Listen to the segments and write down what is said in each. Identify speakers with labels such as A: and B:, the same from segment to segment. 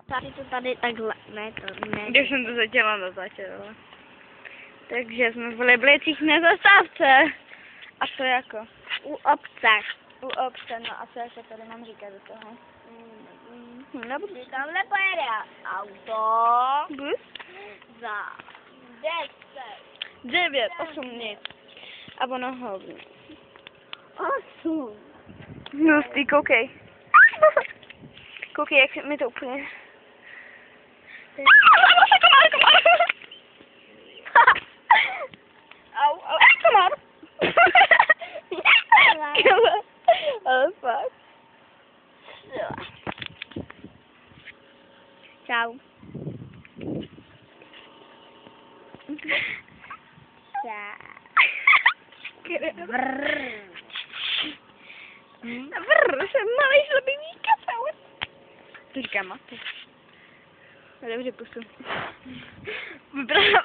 A: Tady to tady takhle, ne to, ne.
B: Když jsem to začala natáčet, takže jsme v Liblicích na zastávce. A co jako?
A: U obce.
B: U obce, no a co jako tady mám říkat do toho?
A: Nebudu. Tamhle pojede auto.
B: Bus?
A: Za 10.
B: 9, 8, nic. A ono hovno.
A: 8.
B: No, ty koukej. Koukej, jak mi to úplně... Au, komár. Ale fakt.
A: Čau.
B: Vrr, jsem malej slabivý kapel. To říkám, a ty. Dobře, pusu.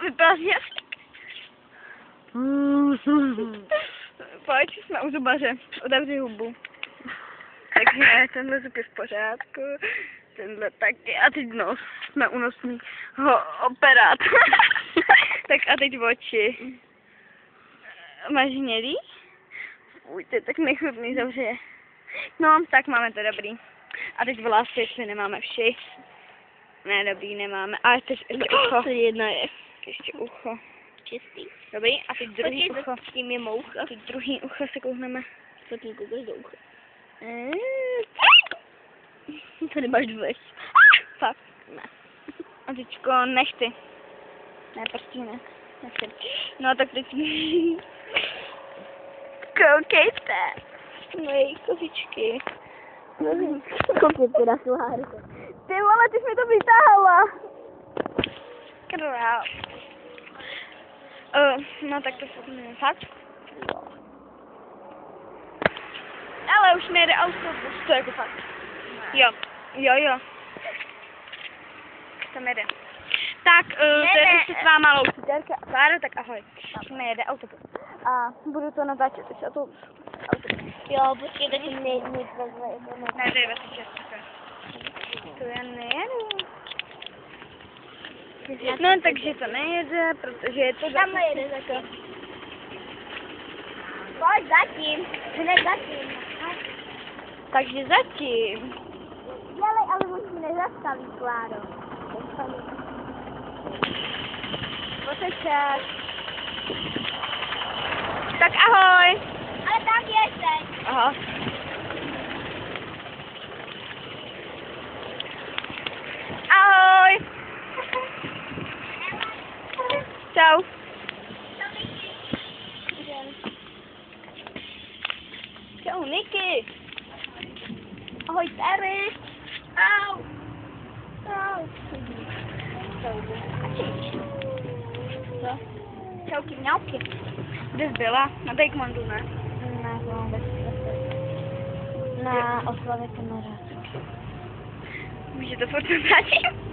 B: Vypadá z jazyk. Pojď, jsme u zubaře. Otevři hubu. Takže tenhle zub je v pořádku. Tenhle taky. A teď nos. Jsme u nosního operátora. Tak a teď oči. Máš hnědý? Uj, to je tak nechutný, dobře. No, tak máme to dobrý. A teď vlasy, jestli nemáme vši. Ne, dobrý, nemáme. A teď ještě ucho.
A: Jedna je.
B: Ještě ucho.
A: Čistý.
B: Dobrý, a teď druhý
A: Počkej,
B: ucho.
A: s tím je moucha.
B: Teď druhý ucho se koukneme.
A: Co tím koukáš do ucha? Tady máš dvě.
B: Fakt.
A: Ne.
B: A teďko nechty. Ne, prstí ne. Nechty. No tak teď... Koukejte. Moje kozičky.
A: Koukejte na slárku.
B: Ty vole, ty jsi mi to vytáhla. Král. No tak to fakt. Fakt? Ale už nejde autobus, to jako fakt. Jo. Tam jede. Tak, tady se s váma loučí Terka a Klára, tak ahoj. Už nejede autobus. A budu to natáčet, když autobus.
A: Jo, počkejte, že nic vezme.
B: Ne, dej vesniček, to já nejedu. No, takže to nejede, protože je to...
A: Tam nejede takhle. Pojď zatím. Hned zatím.
B: Takže zatím.
A: Dělej, ale on si nezastaví, Kláro.
B: Poseček. Tak ahoj.
A: Ale tam jezdej.
B: Aha. Ahoj. Čau. Čau, Niky.
A: Ahoj, Terry. Au. Au.
B: Co? Čauky, mňauky. Kde jsi byla? Na Dejkmandu, ne?
A: Na oslavě kamarád.
B: Může to furt natáčet?